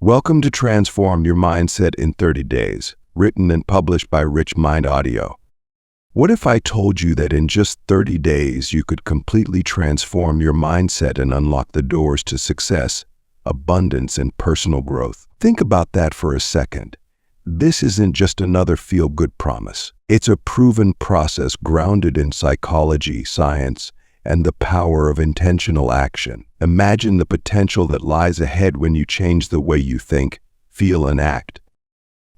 Welcome to Transform Your Mindset in 30 Days, written and published by Rich Mind Audio. What if I told you that in just 30 days you could completely transform your mindset and unlock the doors to success, abundance, and personal growth? Think about that for a second. This isn't just another feel-good promise. It's a proven process grounded in psychology, science, and the power of intentional action. Imagine the potential that lies ahead when you change the way you think, feel, and act.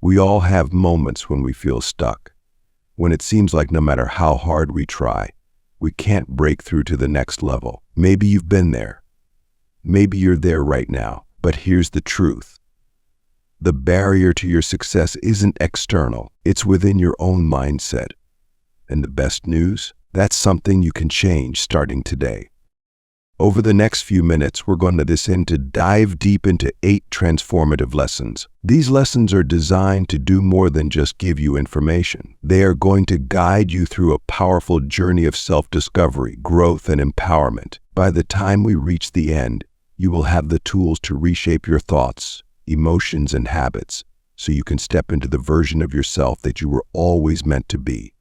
We all have moments when we feel stuck, when it seems like no matter how hard we try, we can't break through to the next level. Maybe you've been there. Maybe you're there right now. But here's the truth. The barrier to your success isn't external. It's within your own mindset. And the best news? That's something you can change starting today. Over the next few minutes, we're going to dive deep into 8 transformative lessons. These lessons are designed to do more than just give you information. They are going to guide you through a powerful journey of self-discovery, growth, and empowerment. By the time we reach the end, you will have the tools to reshape your thoughts, emotions, and habits, so you can step into the version of yourself that you were always meant to be.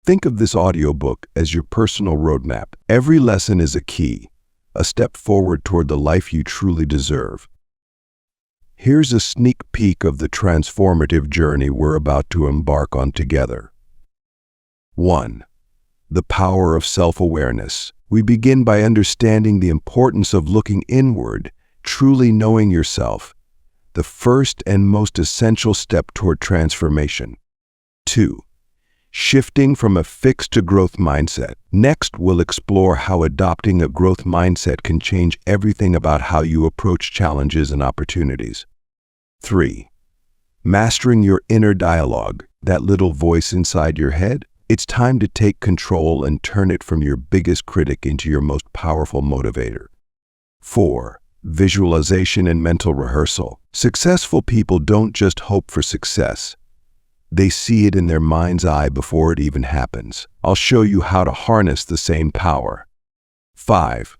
Think of this audiobook as your personal roadmap. Every lesson is a key, a step forward toward the life you truly deserve. Here's a sneak peek of the transformative journey we're about to embark on together. 1. The power of self-awareness. We begin by understanding the importance of looking inward, truly knowing yourself, the first and most essential step toward transformation. 2. Shifting from a fixed to growth mindset. Next, we'll explore how adopting a growth mindset can change everything about how you approach challenges and opportunities. 3. Mastering your inner dialogue, that little voice inside your head. It's time to take control and turn it from your biggest critic into your most powerful motivator. 4. Visualization and mental rehearsal. Successful people don't just hope for success. They see it in their mind's eye before it even happens. I'll show you how to harness the same power. 5.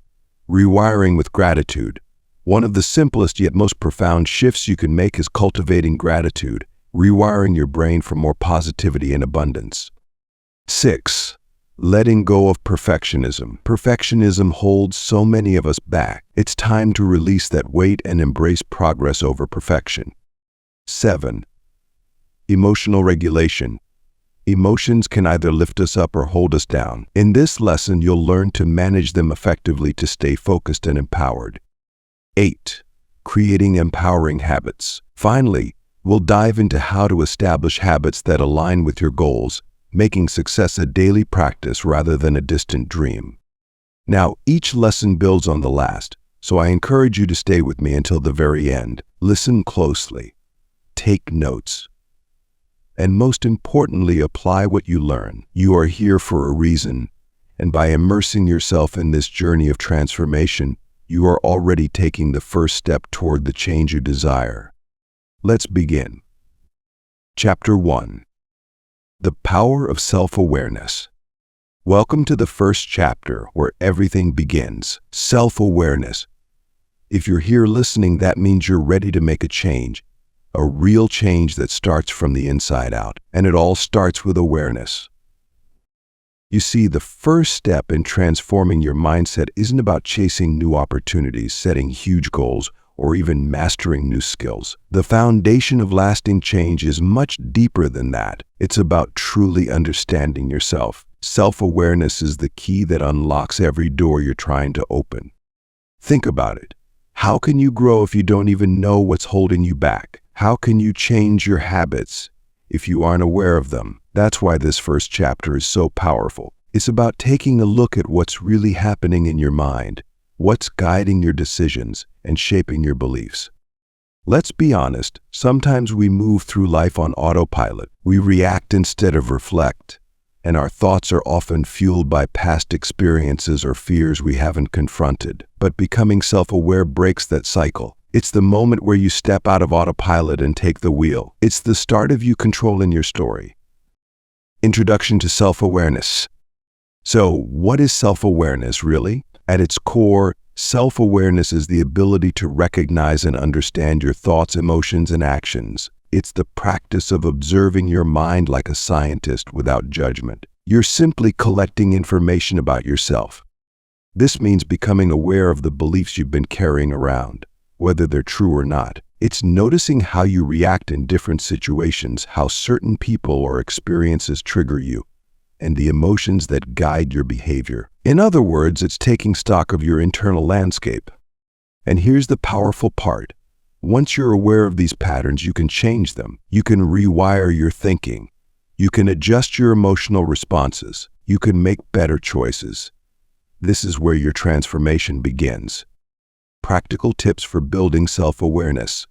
Rewiring with gratitude. One of the simplest yet most profound shifts you can make is cultivating gratitude, rewiring your brain for more positivity and abundance. 6. Letting go of perfectionism. Perfectionism holds so many of us back. It's time to release that weight and embrace progress over perfection. 7. Emotional regulation. Emotions can either lift us up or hold us down. In this lesson, you'll learn to manage them effectively to stay focused and empowered. 8. Creating empowering habits. Finally, we'll dive into how to establish habits that align with your goals, making success a daily practice rather than a distant dream. Now, each lesson builds on the last, so I encourage you to stay with me until the very end. Listen closely. Take notes. And most importantly, apply what you learn. You are here for a reason, and by immersing yourself in this journey of transformation, you are already taking the first step toward the change you desire. Let's begin. Chapter 1. The Power of Self-Awareness. Welcome to the first chapter where everything begins. Self-awareness. If you're here listening, that means you're ready to make a change. A real change that starts from the inside out. And it all starts with awareness. You see, the first step in transforming your mindset isn't about chasing new opportunities, setting huge goals, or even mastering new skills. The foundation of lasting change is much deeper than that. It's about truly understanding yourself. Self-awareness is the key that unlocks every door you're trying to open. Think about it. How can you grow if you don't even know what's holding you back? How can you change your habits if you aren't aware of them? That's why this first chapter is so powerful. It's about taking a look at what's really happening in your mind, what's guiding your decisions and shaping your beliefs. Let's be honest, sometimes we move through life on autopilot. We react instead of reflect, and our thoughts are often fueled by past experiences or fears we haven't confronted. But becoming self-aware breaks that cycle. It's the moment where you step out of autopilot and take the wheel. It's the start of you controlling your story. Introduction to self-awareness. So, what is self-awareness really? At its core, Self-awareness is the ability to recognize and understand your thoughts, emotions, and actions. It's the practice of observing your mind like a scientist without judgment. You're simply collecting information about yourself. This means becoming aware of the beliefs you've been carrying around, whether they're true or not. It's noticing how you react in different situations, how certain people or experiences trigger you, and the emotions that guide your behavior. In other words, it's taking stock of your internal landscape. And here's the powerful part. Once you're aware of these patterns, you can change them. You can rewire your thinking. You can adjust your emotional responses. You can make better choices. This is where your transformation begins. Practical tips for building self-awareness.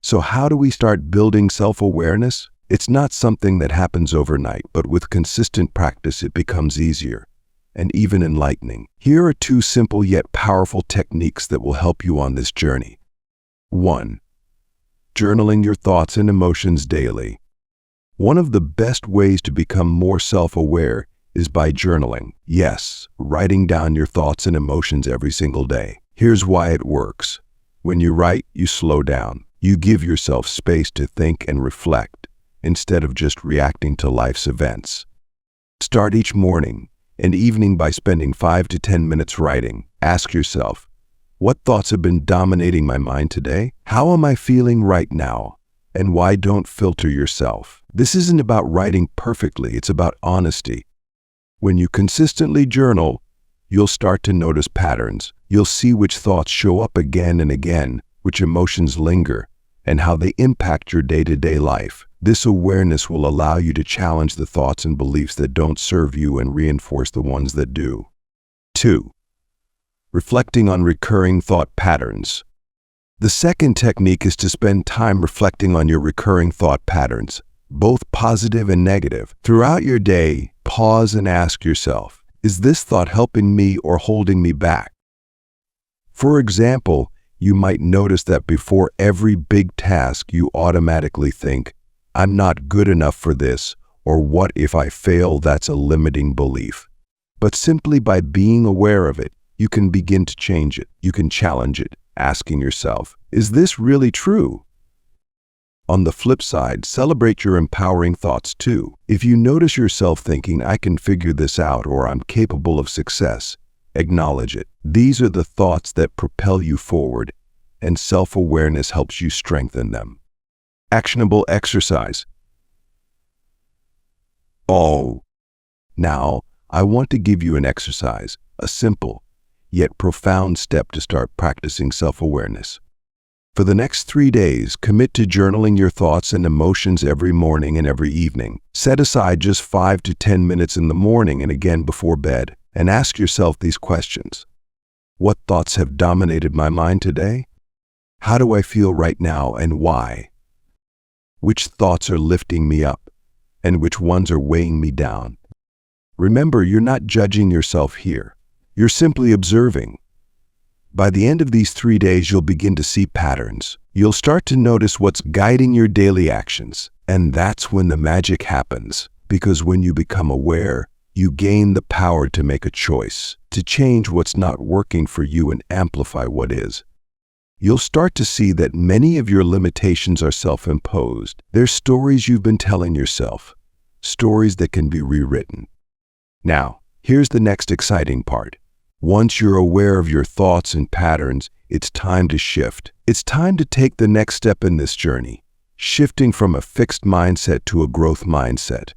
So how do we start building self-awareness? It's not something that happens overnight, but with consistent practice it becomes easier and even enlightening. Here are 2 simple yet powerful techniques that will help you on this journey. 1. Journaling your thoughts and emotions daily. One of the best ways to become more self-aware is by journaling. Yes, writing down your thoughts and emotions every single day. Here's why it works. When you write, you slow down. You give yourself space to think and reflect, instead of just reacting to life's events. Start each morning and evening by spending 5 to 10 minutes writing. Ask yourself, what thoughts have been dominating my mind today? How am I feeling right now? And why? Don't filter yourself. This isn't about writing perfectly, it's about honesty. When you consistently journal, you'll start to notice patterns. You'll see which thoughts show up again and again, which emotions linger, and how they impact your day-to-day life. This awareness will allow you to challenge the thoughts and beliefs that don't serve you and reinforce the ones that do. 2. Reflecting on recurring thought patterns. The second technique is to spend time reflecting on your recurring thought patterns, both positive and negative. Throughout your day, pause and ask yourself, is this thought helping me or holding me back? For example, you might notice that before every big task you automatically think, I'm not good enough for this, or what if I fail? That's a limiting belief. But simply by being aware of it, you can begin to change it. You can challenge it, asking yourself, is this really true? On the flip side, celebrate your empowering thoughts too. If you notice yourself thinking, I can figure this out, or I'm capable of success, acknowledge it. These are the thoughts that propel you forward, and self-awareness helps you strengthen them. Actionable exercise. Now, I want to give you an exercise, a simple, yet profound step to start practicing self-awareness. For the next 3 days, commit to journaling your thoughts and emotions every morning and every evening. Set aside just 5 to 10 minutes in the morning and again before bed, and ask yourself these questions. What thoughts have dominated my mind today? How do I feel right now and why? Which thoughts are lifting me up, and which ones are weighing me down? Remember, you're not judging yourself here. You're simply observing. By the end of these 3 days, you'll begin to see patterns. You'll start to notice what's guiding your daily actions. And that's when the magic happens. Because when you become aware, you gain the power to make a choice, to change what's not working for you and amplify what is. You'll start to see that many of your limitations are self-imposed. They're stories you've been telling yourself, stories that can be rewritten. Now, here's the next exciting part. Once you're aware of your thoughts and patterns, it's time to shift. It's time to take the next step in this journey, shifting from a fixed mindset to a growth mindset.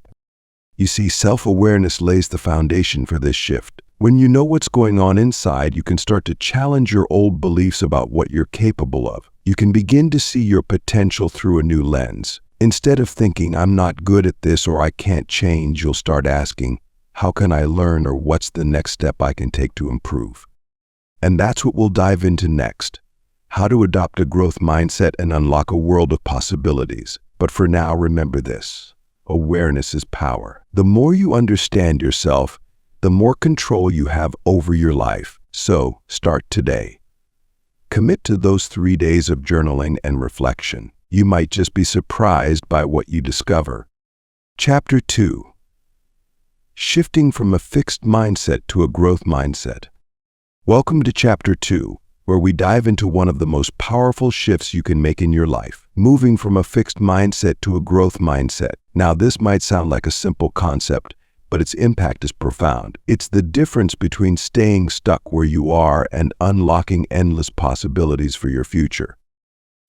You see, self-awareness lays the foundation for this shift. When you know what's going on inside, you can start to challenge your old beliefs about what you're capable of. You can begin to see your potential through a new lens. Instead of thinking, I'm not good at this or I can't change, you'll start asking, how can I learn, or what's the next step I can take to improve? And that's what we'll dive into next. How to adopt a growth mindset and unlock a world of possibilities. But for now, remember this. Awareness is power. The more you understand yourself, the more control you have over your life. So, start today. Commit to those 3 days of journaling and reflection. You might just be surprised by what you discover. Chapter 2. Shifting from a fixed mindset to a growth mindset. Welcome to Chapter 2, where we dive into one of the most powerful shifts you can make in your life, moving from a fixed mindset to a growth mindset. Now, this might sound like a simple concept, but its impact is profound. It's the difference between staying stuck where you are and unlocking endless possibilities for your future.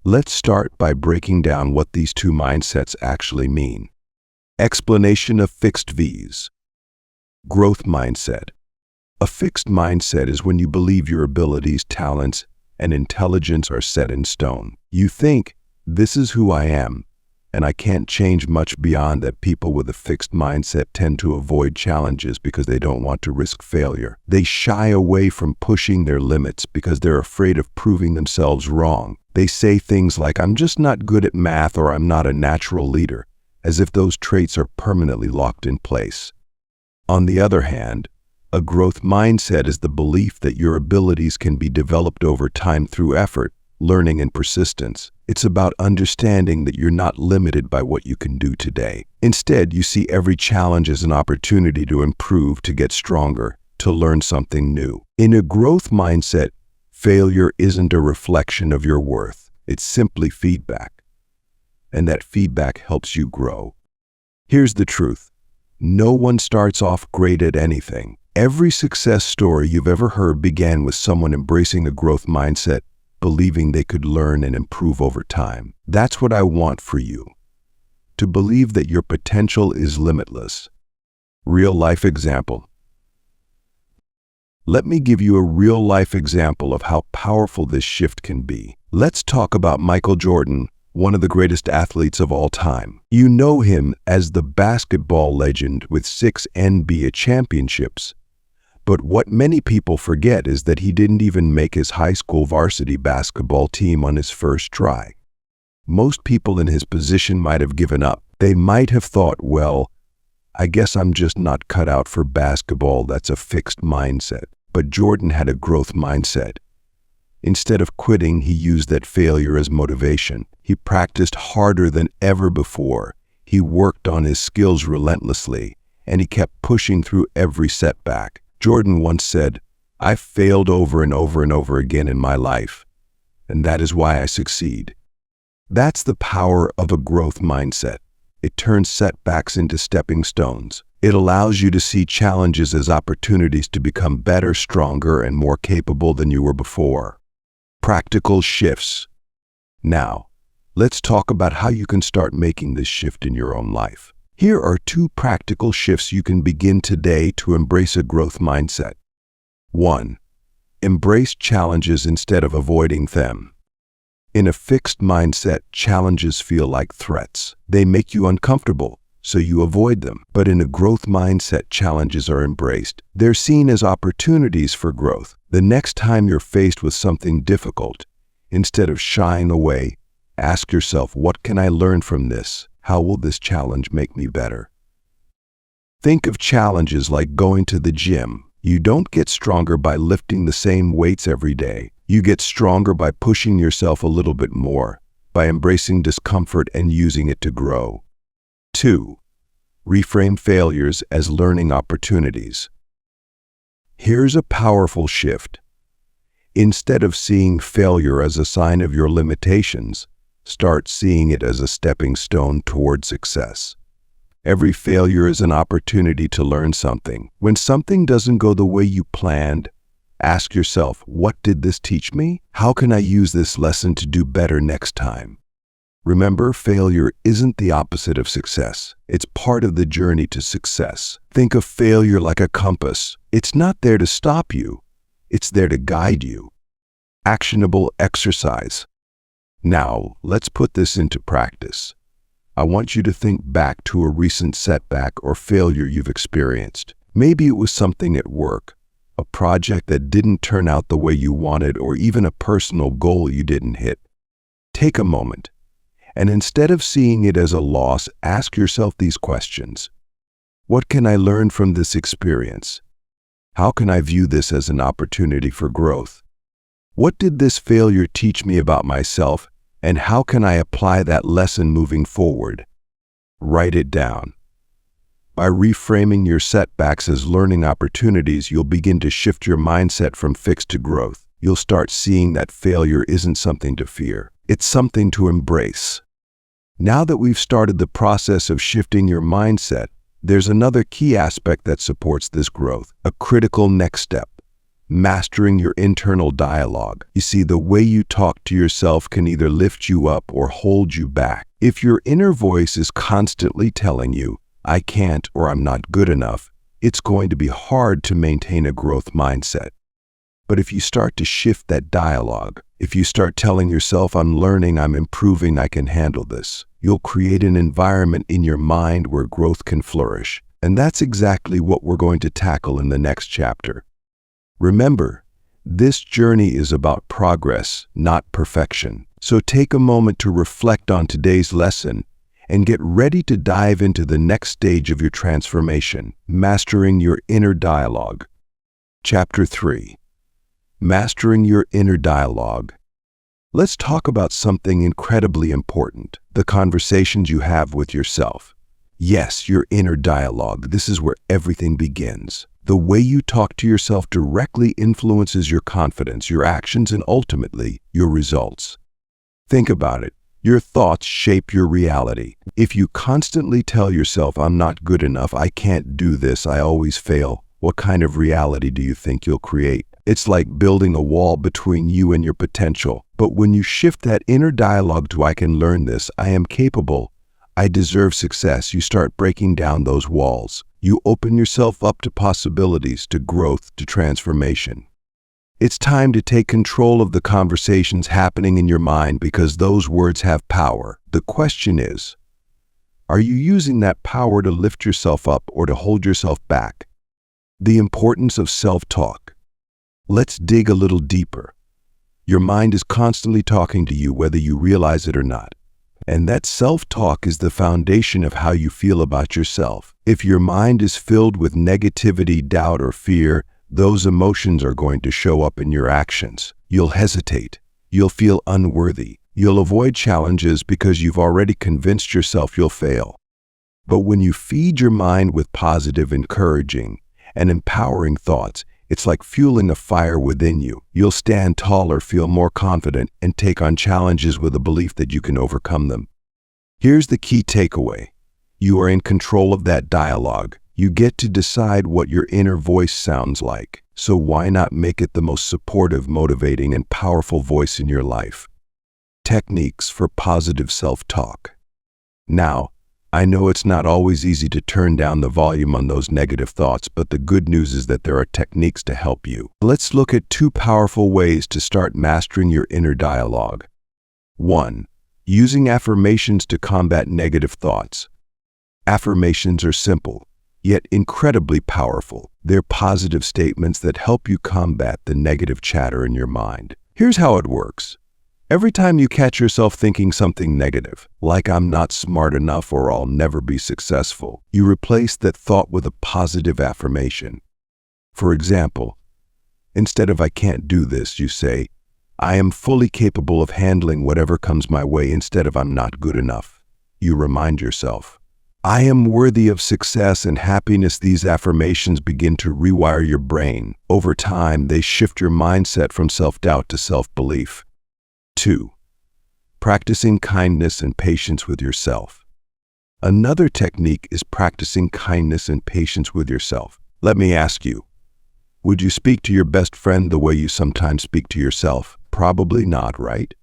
Let's start by breaking down what these two mindsets actually mean. Explanation of fixed V's. Growth mindset. A fixed mindset is when you believe your abilities, talents, and intelligence are set in stone. You think, this is who I am, and I can't change much beyond that. People with a fixed mindset tend to avoid challenges because they don't want to risk failure. They shy away from pushing their limits because they're afraid of proving themselves wrong. They say things like, I'm just not good at math, or I'm not a natural leader, as if those traits are permanently locked in place. On the other hand, a growth mindset is the belief that your abilities can be developed over time through effort, learning, and persistence. It's about understanding that you're not limited by what you can do today. Instead, you see every challenge as an opportunity to improve, to get stronger, to learn something new. In a growth mindset, failure isn't a reflection of your worth. It's simply feedback. And that feedback helps you grow. Here's the truth. No one starts off great at anything. Every success story you've ever heard began with someone embracing a growth mindset, believing they could learn and improve over time. That's what I want for you. To believe that your potential is limitless. Real-life example. Let me give you a real-life example of how powerful this shift can be. Let's talk about Michael Jordan, one of the greatest athletes of all time. You know him as the basketball legend with 6 NBA championships. But what many people forget is that he didn't even make his high school varsity basketball team on his first try. Most people in his position might have given up. They might have thought, well, I guess I'm just not cut out for basketball. That's a fixed mindset. But Jordan had a growth mindset. Instead of quitting, he used that failure as motivation. He practiced harder than ever before. He worked on his skills relentlessly, and he kept pushing through every setback. Jordan once said, I've failed over and over and over again in my life, and that is why I succeed. That's the power of a growth mindset. It turns setbacks into stepping stones. It allows you to see challenges as opportunities to become better, stronger, and more capable than you were before. Practical shifts. Now, let's talk about how you can start making this shift in your own life. Here are 2 practical shifts you can begin today to embrace a growth mindset. 1. Embrace challenges instead of avoiding them. In a fixed mindset, challenges feel like threats. They make you uncomfortable, so you avoid them. But in a growth mindset, challenges are embraced. They're seen as opportunities for growth. The next time you're faced with something difficult, instead of shying away, ask yourself, what can I learn from this? How will this challenge make me better? Think of challenges like going to the gym. You don't get stronger by lifting the same weights every day. You get stronger by pushing yourself a little bit more, by embracing discomfort and using it to grow. 2. Reframe failures as learning opportunities. Here's a powerful shift. Instead of seeing failure as a sign of your limitations, start seeing it as a stepping stone toward success. Every failure is an opportunity to learn something. When something doesn't go the way you planned, ask yourself, what did this teach me? How can I use this lesson to do better next time? Remember, failure isn't the opposite of success. It's part of the journey to success. Think of failure like a compass. It's not there to stop you. It's there to guide you. Actionable exercise. Now, let's put this into practice. I want you to think back to a recent setback or failure you've experienced. Maybe it was something at work, a project that didn't turn out the way you wanted, or even a personal goal you didn't hit. Take a moment, and instead of seeing it as a loss, ask yourself these questions. What can I learn from this experience? How can I view this as an opportunity for growth? What did this failure teach me about myself, and how can I apply that lesson moving forward? Write it down. By reframing your setbacks as learning opportunities, you'll begin to shift your mindset from fixed to growth. You'll start seeing that failure isn't something to fear. It's something to embrace. Now that we've started the process of shifting your mindset, there's another key aspect that supports this growth, a critical next step: mastering your internal dialogue. You see, the way you talk to yourself can either lift you up or hold you back. If your inner voice is constantly telling you, "I can't" or "I'm not good enough," it's going to be hard to maintain a growth mindset. But if you start to shift that dialogue, if you start telling yourself, "I'm learning, I'm improving, I can handle this," you'll create an environment in your mind where growth can flourish. And that's exactly what we're going to tackle in the next chapter. Remember, this journey is about progress, not perfection. So take a moment to reflect on today's lesson and get ready to dive into the next stage of your transformation, mastering your inner dialogue. Chapter 3. Mastering your inner dialogue. Let's talk about something incredibly important: the conversations you have with yourself. Yes, your inner dialogue. This is where everything begins. The way you talk to yourself directly influences your confidence, your actions, and ultimately, your results. Think about it. Your thoughts shape your reality. If you constantly tell yourself, "I'm not good enough, I can't do this, I always fail," what kind of reality do you think you'll create? It's like building a wall between you and your potential. But when you shift that inner dialogue to "I can learn this, I am capable, I deserve success," you start breaking down those walls. You open yourself up to possibilities, to growth, to transformation. It's time to take control of the conversations happening in your mind, because those words have power. The question is, are you using that power to lift yourself up or to hold yourself back? The importance of self-talk. Let's dig a little deeper. Your mind is constantly talking to you, whether you realize it or not. And that self-talk is the foundation of how you feel about yourself. If your mind is filled with negativity, doubt, or fear, those emotions are going to show up in your actions. You'll hesitate. You'll feel unworthy. You'll avoid challenges because you've already convinced yourself you'll fail. But when you feed your mind with positive, encouraging, and empowering thoughts, it's like fueling a fire within you. You'll stand taller, feel more confident, and take on challenges with a belief that you can overcome them. Here's the key takeaway. You are in control of that dialogue. You get to decide what your inner voice sounds like. So why not make it the most supportive, motivating, and powerful voice in your life? Techniques for positive self-talk. Now, I know it's not always easy to turn down the volume on those negative thoughts, but the good news is that there are techniques to help you. Let's look at 2 powerful ways to start mastering your inner dialogue. 1. Using affirmations to combat negative thoughts. Affirmations are simple, yet incredibly powerful. They're positive statements that help you combat the negative chatter in your mind. Here's how it works. Every time you catch yourself thinking something negative, like "I'm not smart enough" or "I'll never be successful," you replace that thought with a positive affirmation. For example, instead of "I can't do this," you say, "I am fully capable of handling whatever comes my way." Instead of "I'm not good enough," you remind yourself, "I am worthy of success and happiness." These affirmations begin to rewire your brain. Over time, they shift your mindset from self-doubt to self-belief. 2. Practicing kindness and patience with yourself. Another technique is practicing kindness and patience with yourself. Let me ask you, would you speak to your best friend the way you sometimes speak to yourself? Probably not, right?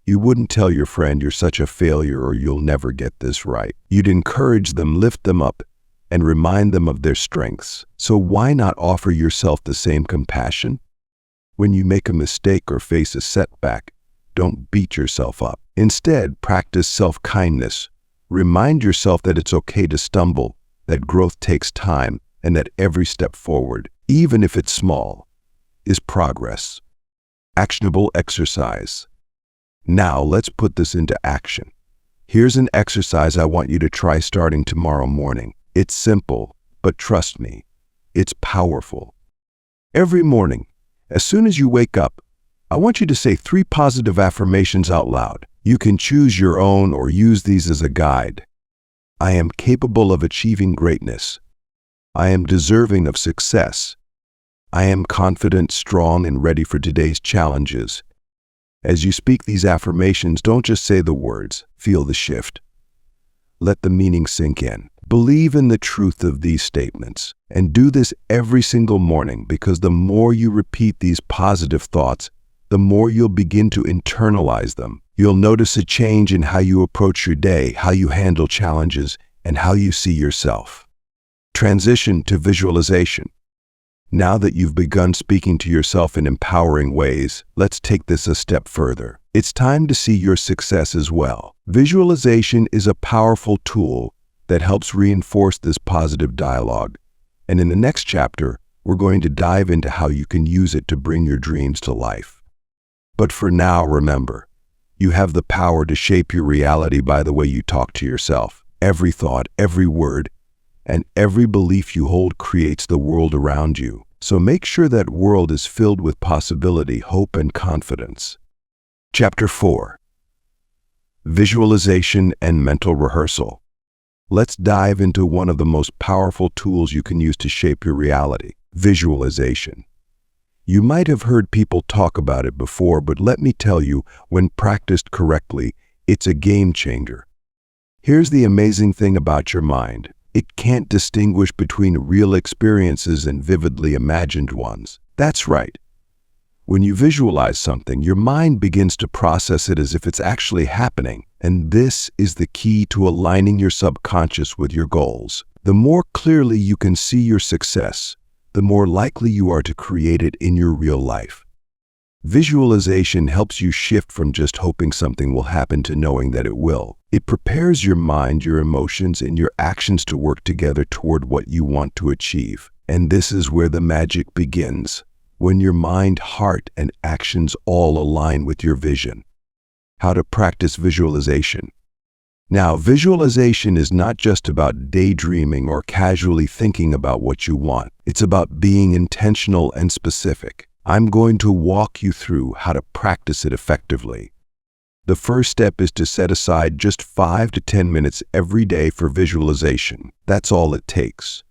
You wouldn't tell your friend, "You're such a failure," or "You'll never get this right." You'd encourage them, lift them up, and remind them of their strengths. So why not offer yourself the same compassion? When you make a mistake or face a setback, don't beat yourself up. Instead, practice self-kindness. Remind yourself that it's okay to stumble, that growth takes time, and that every step forward, even if it's small, is progress. Actionable exercise. Now let's put this into action. Here's an exercise I want you to try starting tomorrow morning. It's simple, but trust me, it's powerful. Every morning, as soon as you wake up, I want you to say 3 positive affirmations out loud. You can choose your own or use these as a guide. I am capable of achieving greatness. I am deserving of success. I am confident, strong, and ready for today's challenges. As you speak these affirmations, don't just say the words, feel the shift. Let the meaning sink in. Believe in the truth of these statements, and do this every single morning, because the more you repeat these positive thoughts, the more you'll begin to internalize them. You'll notice a change in how you approach your day, how you handle challenges, and how you see yourself. Transition to visualization. Now that you've begun speaking to yourself in empowering ways, let's take this a step further. It's time to see your success as well. Visualization is a powerful tool that helps reinforce this positive dialogue. And in the next chapter, we're going to dive into how you can use it to bring your dreams to life. But for now, remember, you have the power to shape your reality by the way you talk to yourself. Every thought, every word, and every belief you hold creates the world around you. So make sure that world is filled with possibility, hope, and confidence. Chapter 4. Visualization and mental rehearsal. Let's dive into one of the most powerful tools you can use to shape your reality: visualization. You might have heard people talk about it before, but let me tell you, when practiced correctly, it's a game changer. Here's the amazing thing about your mind. It can't distinguish between real experiences and vividly imagined ones. That's right. When you visualize something, your mind begins to process it as if it's actually happening. And this is the key to aligning your subconscious with your goals. The more clearly you can see your success, the more likely you are to create it in your real life. Visualization helps you shift from just hoping something will happen to knowing that it will. It prepares your mind, your emotions, and your actions to work together toward what you want to achieve. And this is where the magic begins, when your mind, heart, and actions all align with your vision. How to practice visualization. Now, visualization is not just about daydreaming or casually thinking about what you want. It's about being intentional and specific. I'm going to walk you through how to practice it effectively. The first step is to set aside just 5 to 10 minutes every day for visualization. That's all it takes.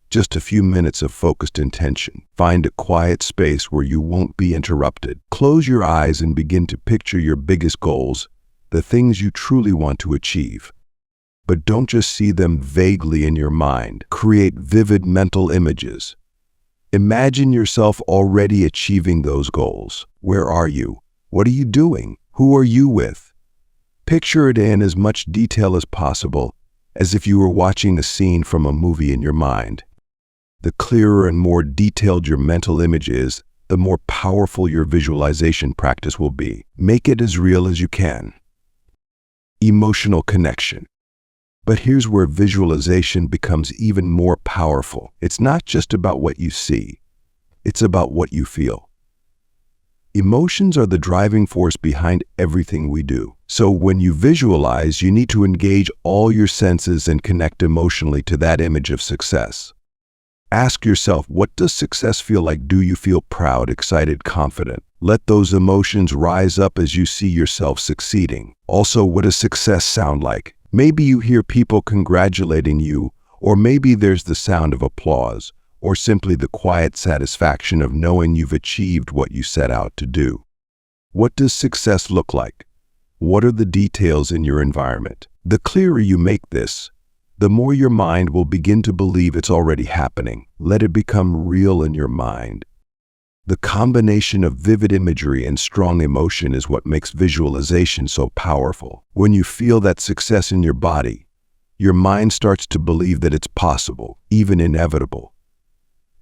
Just a few minutes of focused intention. Find a quiet space where you won't be interrupted. Close your eyes and begin to picture your biggest goals, the things you truly want to achieve. But don't just see them vaguely in your mind. Create vivid mental images. Imagine yourself already achieving those goals. Where are you? What are you doing? Who are you with? Picture it in as much detail as possible, as if you were watching a scene from a movie in your mind. The clearer and more detailed your mental image is, the more powerful your visualization practice will be. Make it as real as you can. Emotional connection. But here's where visualization becomes even more powerful. It's not just about what you see. It's about what you feel. Emotions are the driving force behind everything we do. So when you visualize, you need to engage all your senses and connect emotionally to that image of success. Ask yourself, what does success feel like? Do you feel proud, excited, confident? Let those emotions rise up as you see yourself succeeding. Also, what does success sound like? Maybe you hear people congratulating you, or maybe there's the sound of applause, or simply the quiet satisfaction of knowing you've achieved what you set out to do. What does success look like? What are the details in your environment? The clearer you make this, the more your mind will begin to believe it's already happening. Let it become real in your mind. The combination of vivid imagery and strong emotion is what makes visualization so powerful. When you feel that success in your body, your mind starts to believe that it's possible, even inevitable.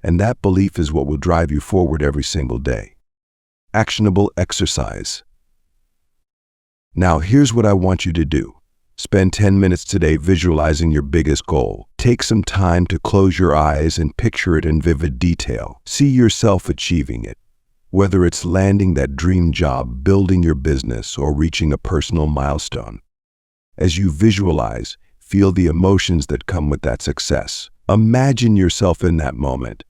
And that belief is what will drive you forward every single day. Actionable exercise. Now, here's what I want you to do. Spend 10 minutes today visualizing your biggest goal. Take some time to close your eyes and picture it in vivid detail. See yourself achieving it, whether it's landing that dream job, building your business, or reaching a personal milestone. As you visualize, feel the emotions that come with that success. Imagine yourself in that moment.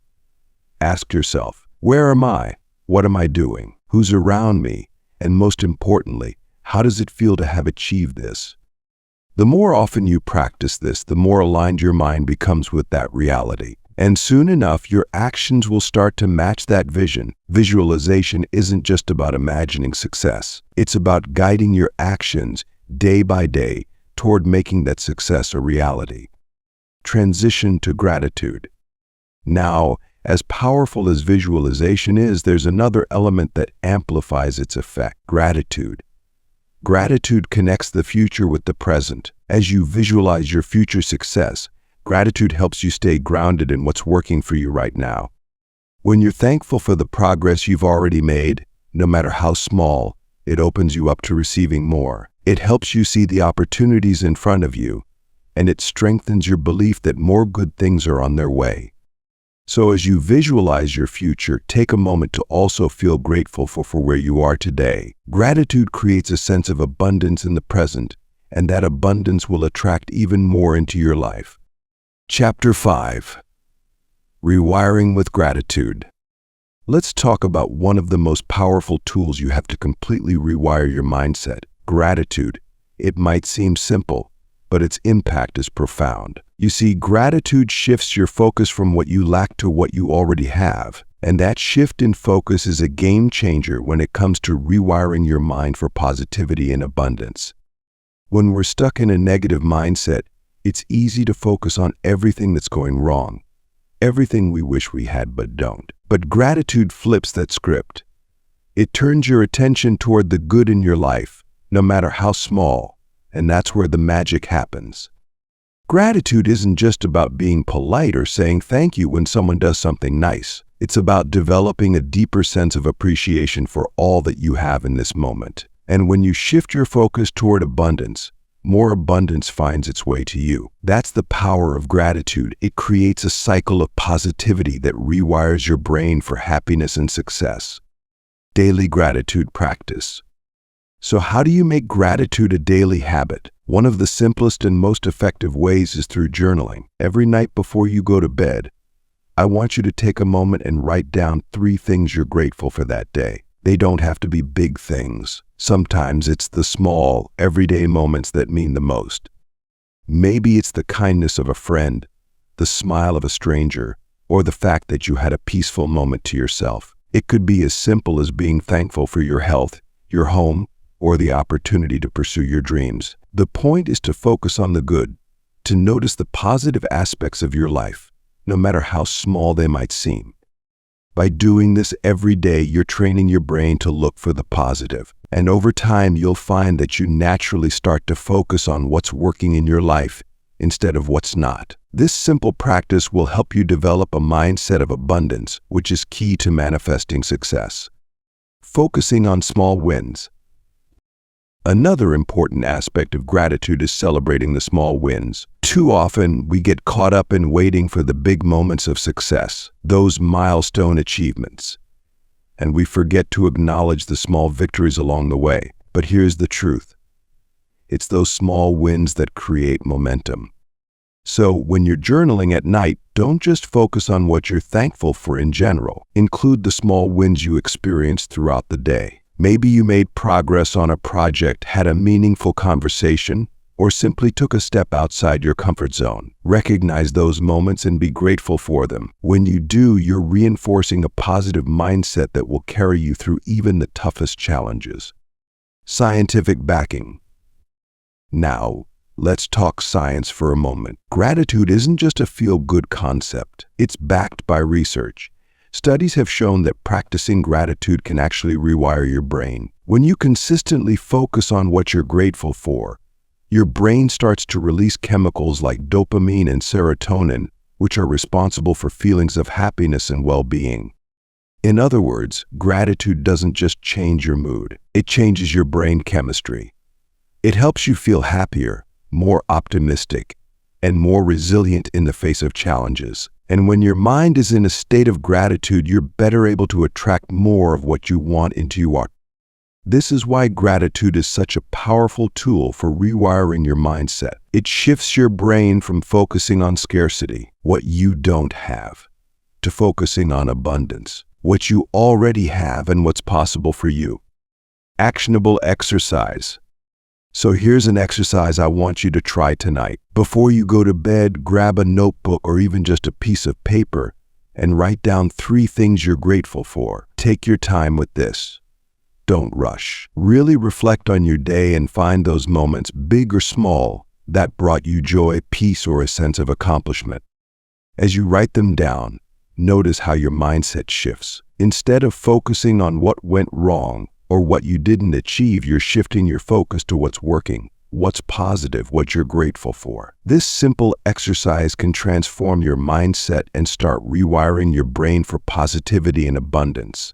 Ask yourself, where am I? What am I doing? Who's around me? And most importantly, how does it feel to have achieved this? The more often you practice this, the more aligned your mind becomes with that reality. And soon enough, your actions will start to match that vision. Visualization isn't just about imagining success. It's about guiding your actions day by day toward making that success a reality. Transition to gratitude. Now, as powerful as visualization is, there's another element that amplifies its effect: gratitude. Gratitude connects the future with the present. As you visualize your future success, gratitude helps you stay grounded in what's working for you right now. When you're thankful for the progress you've already made, no matter how small, it opens you up to receiving more. It helps you see the opportunities in front of you, and it strengthens your belief that more good things are on their way. So as you visualize your future, take a moment to also feel grateful for where you are today. Gratitude creates a sense of abundance in the present, and that abundance will attract even more into your life. Chapter 5. Rewiring with Gratitude. Let's talk about one of the most powerful tools you have to completely rewire your mindset: gratitude. It might seem simple, but its impact is profound. You see, gratitude shifts your focus from what you lack to what you already have, and that shift in focus is a game changer when it comes to rewiring your mind for positivity and abundance. When we're stuck in a negative mindset, it's easy to focus on everything that's going wrong, everything we wish we had but don't. But gratitude flips that script. It turns your attention toward the good in your life, no matter how small, and that's where the magic happens. Gratitude isn't just about being polite or saying thank you when someone does something nice. It's about developing a deeper sense of appreciation for all that you have in this moment. And when you shift your focus toward abundance, more abundance finds its way to you. That's the power of gratitude. It creates a cycle of positivity that rewires your brain for happiness and success. Daily gratitude practice. So how do you make gratitude a daily habit? One of the simplest and most effective ways is through journaling. Every night before you go to bed, I want you to take a moment and write down 3 things you're grateful for that day. They don't have to be big things. Sometimes it's the small, everyday moments that mean the most. Maybe it's the kindness of a friend, the smile of a stranger, or the fact that you had a peaceful moment to yourself. It could be as simple as being thankful for your health, your home, or the opportunity to pursue your dreams. The point is to focus on the good, to notice the positive aspects of your life, no matter how small they might seem. By doing this every day, you're training your brain to look for the positive. And over time, you'll find that you naturally start to focus on what's working in your life instead of what's not. This simple practice will help you develop a mindset of abundance, which is key to manifesting success. Focusing on small wins. Another important aspect of gratitude is celebrating the small wins. Too often, we get caught up in waiting for the big moments of success, those milestone achievements, and we forget to acknowledge the small victories along the way. But here's the truth. It's those small wins that create momentum. So when you're journaling at night, don't just focus on what you're thankful for in general. Include the small wins you experienced throughout the day. Maybe you made progress on a project, had a meaningful conversation, or simply took a step outside your comfort zone. Recognize those moments and be grateful for them. When you do, you're reinforcing a positive mindset that will carry you through even the toughest challenges. Scientific backing. Now, let's talk science for a moment. Gratitude isn't just a feel-good concept. It's backed by research. Studies have shown that practicing gratitude can actually rewire your brain. When you consistently focus on what you're grateful for, your brain starts to release chemicals like dopamine and serotonin, which are responsible for feelings of happiness and well-being. In other words, gratitude doesn't just change your mood, it changes your brain chemistry. It helps you feel happier, more optimistic, and more resilient in the face of challenges. And when your mind is in a state of gratitude, you're better able to attract more of what you want into your life. This is why gratitude is such a powerful tool for rewiring your mindset. It shifts your brain from focusing on scarcity, what you don't have, to focusing on abundance, what you already have and what's possible for you. Actionable exercise. So here's an exercise I want you to try tonight. Before you go to bed, grab a notebook or even just a piece of paper and write down 3 things you're grateful for. Take your time with this. Don't rush. Really reflect on your day and find those moments, big or small, that brought you joy, peace, or a sense of accomplishment. As you write them down, notice how your mindset shifts. Instead of focusing on what went wrong or what you didn't achieve, you're shifting your focus to what's working, what's positive, what you're grateful for. This simple exercise can transform your mindset and start rewiring your brain for positivity and abundance.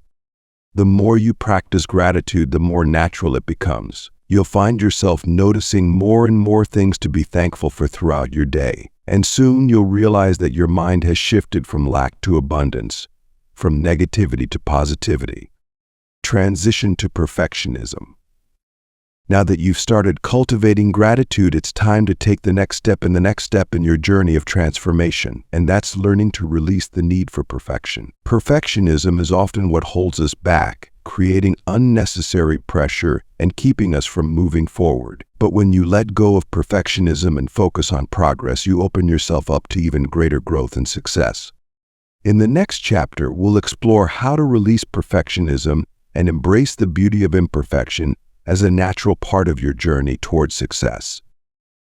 The more you practice gratitude, the more natural it becomes. You'll find yourself noticing more and more things to be thankful for throughout your day. And soon you'll realize that your mind has shifted from lack to abundance, from negativity to positivity. Transition to perfectionism. Now that you've started cultivating gratitude, it's time to take the next step in your journey of transformation, and that's learning to release the need for perfection. Perfectionism is often what holds us back, creating unnecessary pressure and keeping us from moving forward. But when you let go of perfectionism and focus on progress, you open yourself up to even greater growth and success. In the next chapter, we'll explore how to release perfectionism and embrace the beauty of imperfection as a natural part of your journey towards success.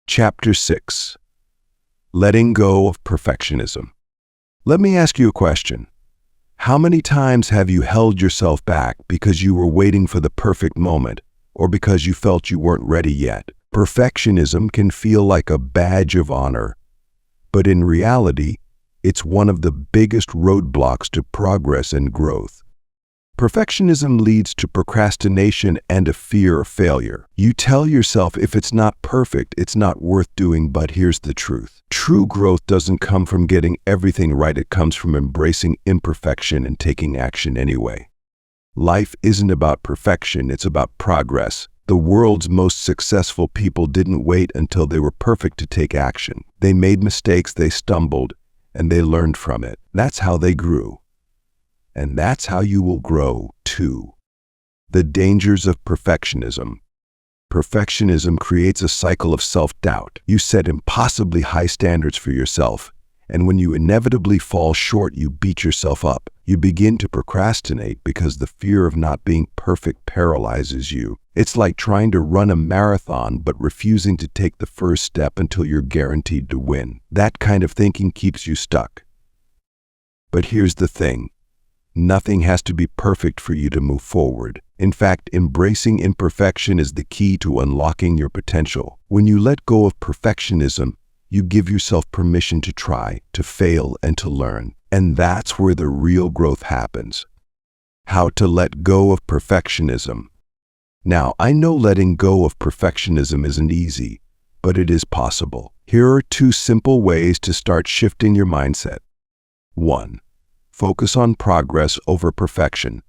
Chapter 6. Letting Go of Perfectionism. Let me ask you a question. How many times have you held yourself back because you were waiting for the perfect moment or because you felt you weren't ready yet? Perfectionism can feel like a badge of honor, but in reality, it's one of the biggest roadblocks to progress and growth. Perfectionism leads to procrastination and a fear of failure. You tell yourself if it's not perfect, it's not worth doing, but here's the truth. True growth doesn't come from getting everything right, it comes from embracing imperfection and taking action anyway. Life isn't about perfection, it's about progress. The world's most successful people didn't wait until they were perfect to take action. They made mistakes, they stumbled, and they learned from it. That's how they grew. And that's how you will grow, too. The dangers of perfectionism. Perfectionism creates a cycle of self-doubt. You set impossibly high standards for yourself, and when you inevitably fall short, you beat yourself up. You begin to procrastinate because the fear of not being perfect paralyzes you. It's like trying to run a marathon but refusing to take the first step until you're guaranteed to win. That kind of thinking keeps you stuck. But here's the thing. Nothing has to be perfect for you to move forward. In fact, embracing imperfection is the key to unlocking your potential. When you let go of perfectionism, you give yourself permission to try, to fail, and to learn. And that's where the real growth happens. How to let go of perfectionism. Now, I know letting go of perfectionism isn't easy, but it is possible. Here are 2 simple ways to start shifting your mindset. 1. Focus on progress over perfection.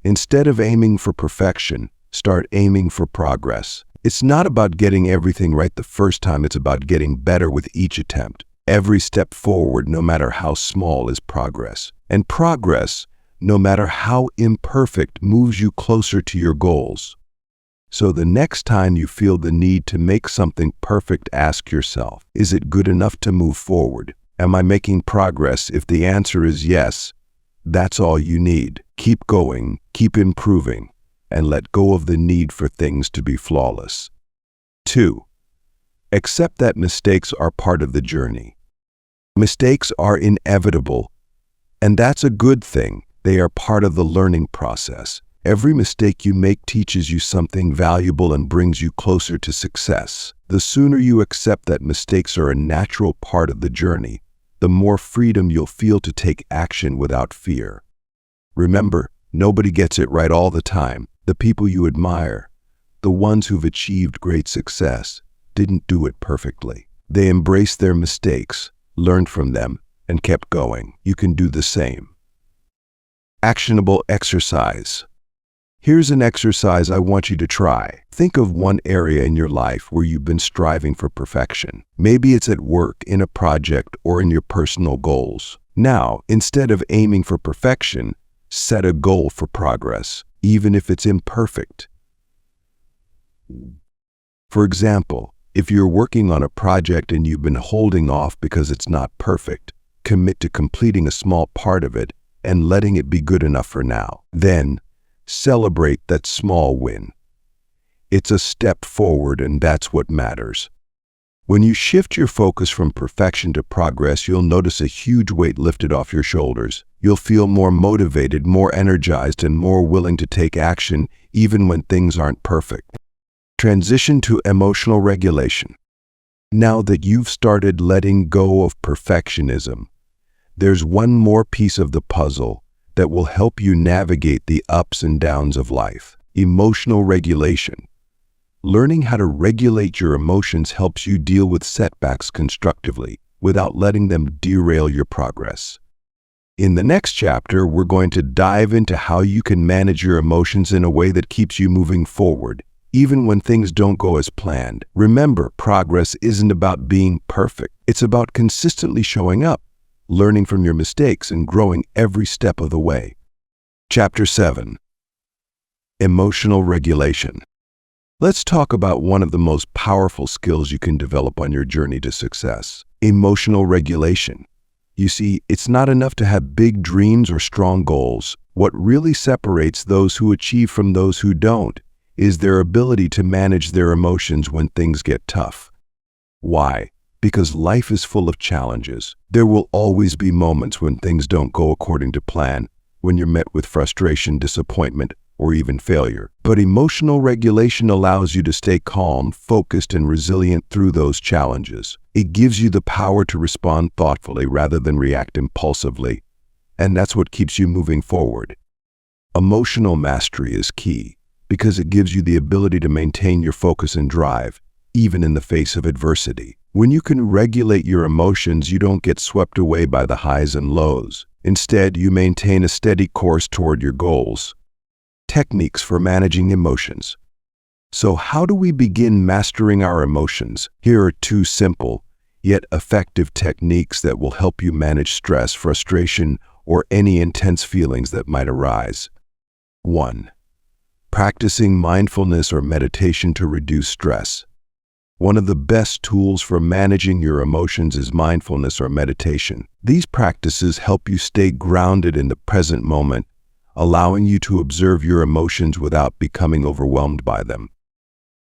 Instead of aiming for perfection, start aiming for progress. It's not about getting everything right the first time, it's about getting better with each attempt. Every step forward, no matter how small, is progress. And progress, no matter how imperfect, moves you closer to your goals. So the next time you feel the need to make something perfect, ask yourself, is it good enough to move forward? Am I making progress? If the answer is yes, that's all you need. Keep going, keep improving, and let go of the need for things to be flawless. 2. Accept that mistakes are part of the journey. Mistakes are inevitable, and that's a good thing. They are part of the learning process. Every mistake you make teaches you something valuable and brings you closer to success. The sooner you accept that mistakes are a natural part of the journey, the more freedom you'll feel to take action without fear. Remember, nobody gets it right all the time. The people you admire, the ones who've achieved great success, didn't do it perfectly. They embraced their mistakes, learned from them, and kept going. You can do the same. Actionable exercise. Here's an exercise I want you to try. Think of one area in your life where you've been striving for perfection. Maybe it's at work, in a project, or in your personal goals. Now, instead of aiming for perfection, set a goal for progress, even if it's imperfect. For example, if you're working on a project and you've been holding off because it's not perfect, commit to completing a small part of it and letting it be good enough for now. Then, celebrate that small win. It's a step forward, and that's what matters. When you shift your focus from perfection to progress, you'll notice a huge weight lifted off your shoulders. You'll feel more motivated, more energized, and more willing to take action even when things aren't perfect. Transition to emotional regulation. Now that you've started letting go of perfectionism, there's one more piece of the puzzle that will help you navigate the ups and downs of life: emotional regulation. Learning how to regulate your emotions helps you deal with setbacks constructively without letting them derail your progress. In the next chapter, we're going to dive into how you can manage your emotions in a way that keeps you moving forward, even when things don't go as planned. Remember, progress isn't about being perfect. It's about consistently showing up, learning from your mistakes, and growing every step of the way. Chapter 7. Emotional regulation. Let's talk about one of the most powerful skills you can develop on your journey to success: emotional regulation. You see, it's not enough to have big dreams or strong goals. What really separates those who achieve from those who don't is their ability to manage their emotions when things get tough. Why? Because life is full of challenges. There will always be moments when things don't go according to plan, when you're met with frustration, disappointment, or even failure. But emotional regulation allows you to stay calm, focused, and resilient through those challenges. It gives you the power to respond thoughtfully rather than react impulsively, and that's what keeps you moving forward. Emotional mastery is key because it gives you the ability to maintain your focus and drive, even in the face of adversity. When you can regulate your emotions, you don't get swept away by the highs and lows. Instead, you maintain a steady course toward your goals. Techniques for managing emotions. So how do we begin mastering our emotions? Here are 2 simple, yet effective techniques that will help you manage stress, frustration, or any intense feelings that might arise. 1. Practicing mindfulness or meditation to reduce stress. One of the best tools for managing your emotions is mindfulness or meditation. These practices help you stay grounded in the present moment, allowing you to observe your emotions without becoming overwhelmed by them.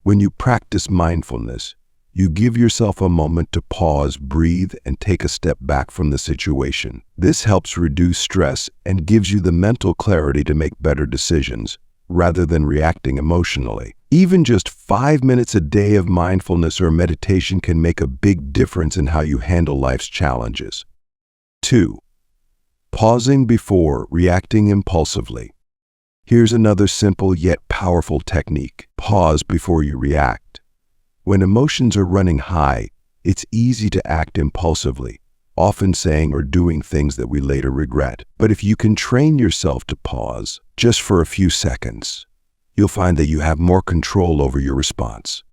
When you practice mindfulness, you give yourself a moment to pause, breathe, and take a step back from the situation. This helps reduce stress and gives you the mental clarity to make better decisions, rather than reacting emotionally. Even just 5 minutes a day of mindfulness or meditation can make a big difference in how you handle life's challenges. 2. Pausing before reacting impulsively. Here's another simple yet powerful technique. Pause before you react. When emotions are running high, it's easy to act impulsively, often saying or doing things that we later regret. But if you can train yourself to pause just for a few seconds, you'll find that you have more control over your response.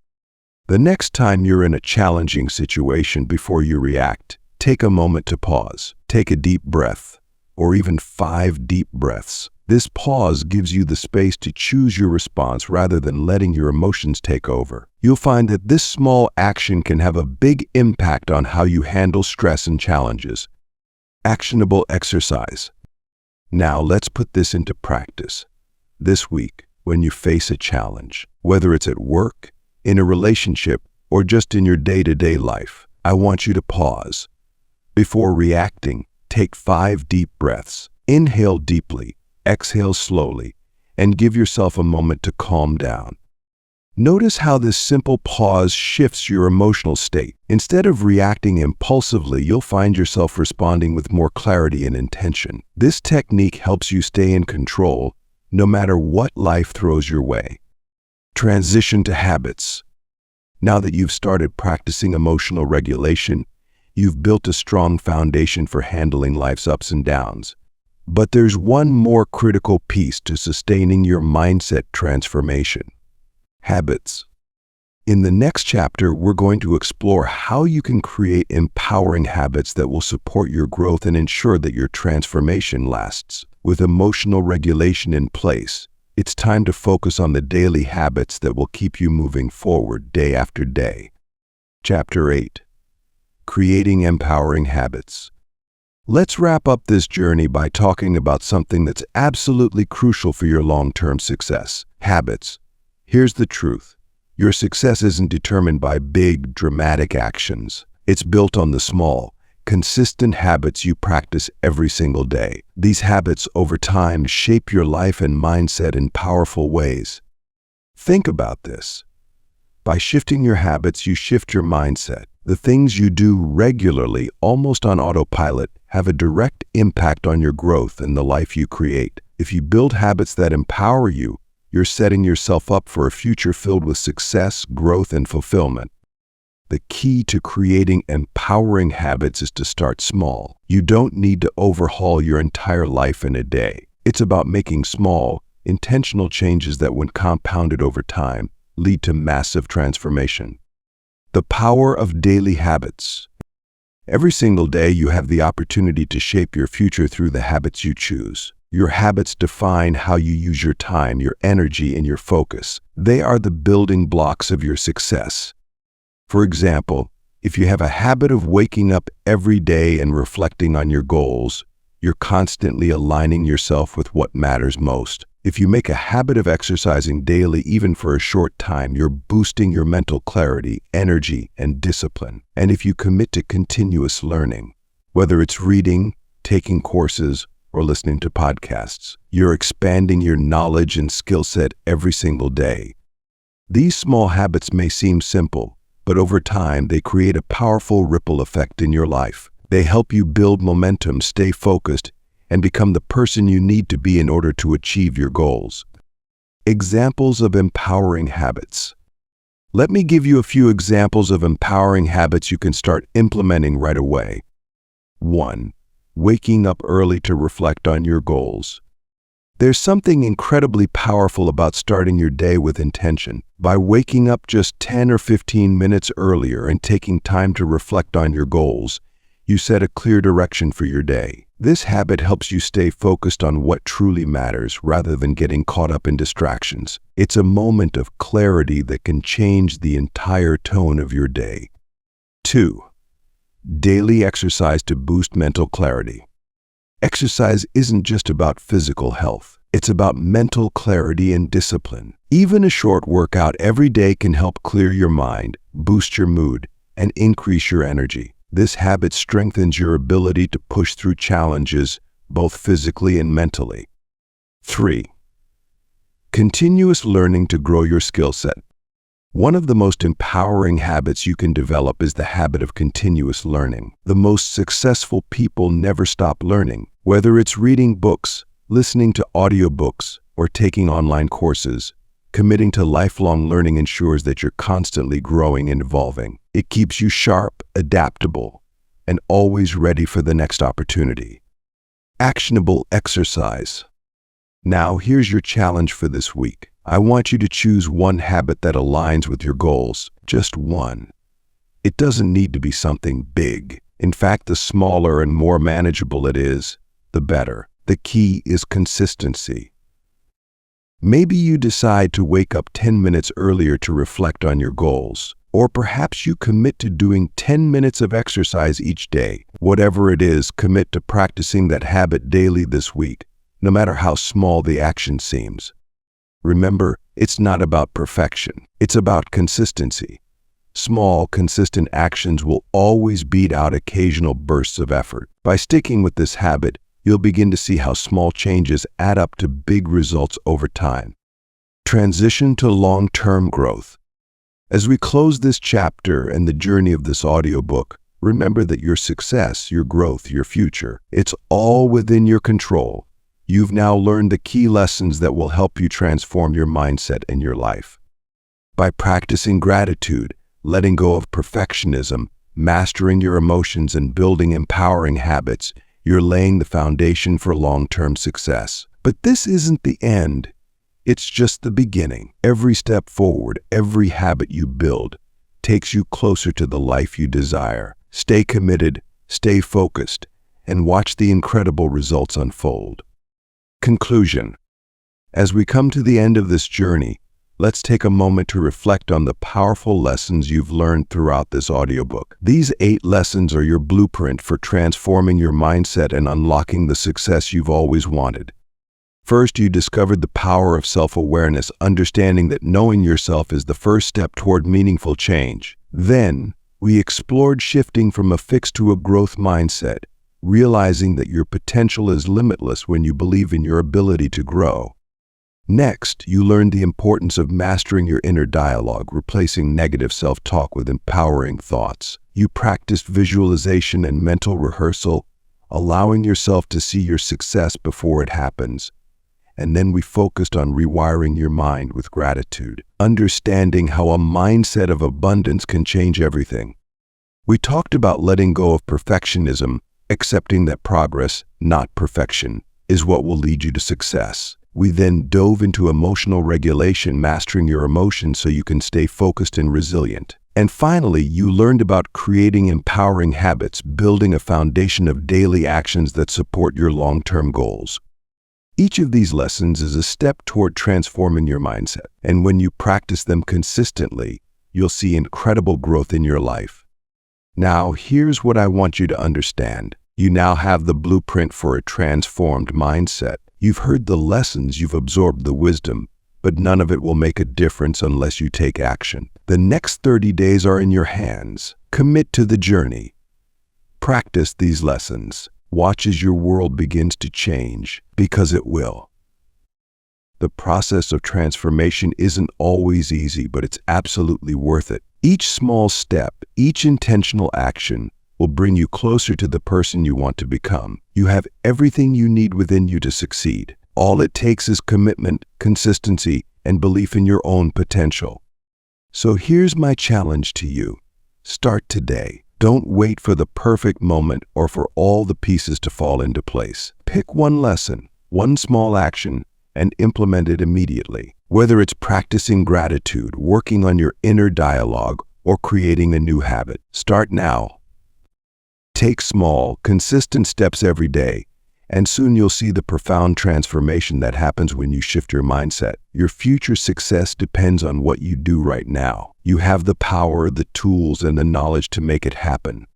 The next time you're in a challenging situation, before you react, take a moment to pause. Take a deep breath, or even 5 deep breaths. This pause gives you the space to choose your response rather than letting your emotions take over. You'll find that this small action can have a big impact on how you handle stress and challenges. Actionable exercise. Now let's put this into practice. This week, when you face a challenge, whether it's at work, in a relationship, or just in your day-to-day life, I want you to pause. Before reacting, take 5 deep breaths. Inhale deeply, exhale slowly, and give yourself a moment to calm down. Notice how this simple pause shifts your emotional state. Instead of reacting impulsively, you'll find yourself responding with more clarity and intention. This technique helps you stay in control, no matter what life throws your way. Transition to habits. Now that you've started practicing emotional regulation, you've built a strong foundation for handling life's ups and downs. But there's one more critical piece to sustaining your mindset transformation: habits. In the next chapter, we're going to explore how you can create empowering habits that will support your growth and ensure that your transformation lasts. With emotional regulation in place, It's time to focus on the daily habits that will keep you moving forward day after day. Chapter 8. Creating Empowering Habits. Let's wrap up this journey by talking about something that's absolutely crucial for your long-term success: habits. Here's the truth. Your success isn't determined by big, dramatic actions. It's built on the small, consistent habits you practice every single day. These habits, over time, shape your life and mindset in powerful ways. Think about this. By shifting your habits, you shift your mindset. The things you do regularly, almost on autopilot, have a direct impact on your growth and the life you create. If you build habits that empower you, you're setting yourself up for a future filled with success, growth, and fulfillment. The key to creating empowering habits is to start small. You don't need to overhaul your entire life in a day. It's about making small, intentional changes that, when compounded over time, lead to massive transformation. The power of daily habits. Every single day, you have the opportunity to shape your future through the habits you choose. Your habits define how you use your time, your energy, and your focus. They are the building blocks of your success. For example, if you have a habit of waking up every day and reflecting on your goals, you're constantly aligning yourself with what matters most. If you make a habit of exercising daily, even for a short time, you're boosting your mental clarity, energy, and discipline. And if you commit to continuous learning, whether it's reading, taking courses, or listening to podcasts, you're expanding your knowledge and skill set every single day. These small habits may seem simple, but over time, they create a powerful ripple effect in your life. They help you build momentum, stay focused, and become the person you need to be in order to achieve your goals. Examples of empowering habits. Let me give you a few examples of empowering habits you can start implementing right away. 1. Waking up early to reflect on your goals. There's something incredibly powerful about starting your day with intention. By waking up just 10 or 15 minutes earlier and taking time to reflect on your goals, you set a clear direction for your day. This habit helps you stay focused on what truly matters rather than getting caught up in distractions. It's a moment of clarity that can change the entire tone of your day. 2. Daily exercise to boost mental clarity. Exercise isn't just about physical health. It's about mental clarity and discipline. Even a short workout every day can help clear your mind, boost your mood, and increase your energy. This habit strengthens your ability to push through challenges, both physically and mentally. 3. Continuous learning to grow your skill set. One of the most empowering habits you can develop is the habit of continuous learning. The most successful people never stop learning. Whether it's reading books, listening to audiobooks, or taking online courses, committing to lifelong learning ensures that you're constantly growing and evolving. It keeps you sharp, adaptable, and always ready for the next opportunity. Actionable exercise. Now, here's your challenge for this week. I want you to choose one habit that aligns with your goals. Just one. It doesn't need to be something big. In fact, the smaller and more manageable it is, the better. The key is consistency. Maybe you decide to wake up 10 minutes earlier to reflect on your goals. Or perhaps you commit to doing 10 minutes of exercise each day. Whatever it is, commit to practicing that habit daily this week, no matter how small the action seems. Remember, it's not about perfection. It's about consistency. Small, consistent actions will always beat out occasional bursts of effort. By sticking with this habit, you'll begin to see how small changes add up to big results over time. Transition to long-term growth. As we close this chapter and the journey of this audiobook, remember that your success, your growth, your future, it's all within your control. You've now learned the key lessons that will help you transform your mindset and your life. By practicing gratitude, letting go of perfectionism, mastering your emotions, and building empowering habits, you're laying the foundation for long-term success. But this isn't the end. It's just the beginning. Every step forward, every habit you build, takes you closer to the life you desire. Stay committed, stay focused, and watch the incredible results unfold. Conclusion. As we come to the end of this journey, let's take a moment to reflect on the powerful lessons you've learned throughout this audiobook. These 8 lessons are your blueprint for transforming your mindset and unlocking the success you've always wanted. First, you discovered the power of self-awareness, understanding that knowing yourself is the first step toward meaningful change. Then, we explored shifting from a fixed to a growth mindset, realizing that your potential is limitless when you believe in your ability to grow. Next, you learned the importance of mastering your inner dialogue, replacing negative self-talk with empowering thoughts. You practiced visualization and mental rehearsal, allowing yourself to see your success before it happens. And then we focused on rewiring your mind with gratitude, understanding how a mindset of abundance can change everything. We talked about letting go of perfectionism, accepting that progress, not perfection, is what will lead you to success. We then dove into emotional regulation, mastering your emotions so you can stay focused and resilient. And finally, you learned about creating empowering habits, building a foundation of daily actions that support your long-term goals. Each of these lessons is a step toward transforming your mindset, and when you practice them consistently, you'll see incredible growth in your life. Now, here's what I want you to understand. You now have the blueprint for a transformed mindset. You've heard the lessons, you've absorbed the wisdom, but none of it will make a difference unless you take action. The next 30 days are in your hands. Commit to the journey. Practice these lessons. Watch as your world begins to change, because it will. The process of transformation isn't always easy, but it's absolutely worth it. Each small step, each intentional action will bring you closer to the person you want to become. You have everything you need within you to succeed. All it takes is commitment, consistency, and belief in your own potential. So here's my challenge to you. Start today. Don't wait for the perfect moment or for all the pieces to fall into place. Pick one lesson, one small action, and implement it immediately. Whether it's practicing gratitude, working on your inner dialogue, or creating a new habit, start now. Take small, consistent steps every day, and soon you'll see the profound transformation that happens when you shift your mindset. Your future success depends on what you do right now. You have the power, the tools, and the knowledge to make it happen.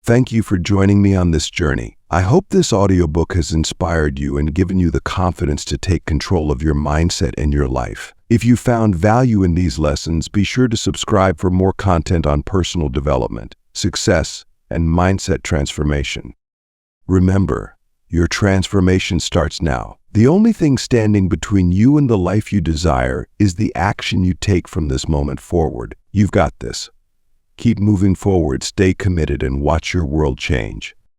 Thank you for joining me on this journey. I hope this audiobook has inspired you and given you the confidence to take control of your mindset and your life. If you found value in these lessons, be sure to subscribe for more content on personal development, success, and mindset transformation. Remember, your transformation starts now. The only thing standing between you and the life you desire is the action you take from this moment forward. You've got this. Keep moving forward, stay committed, and watch your world change.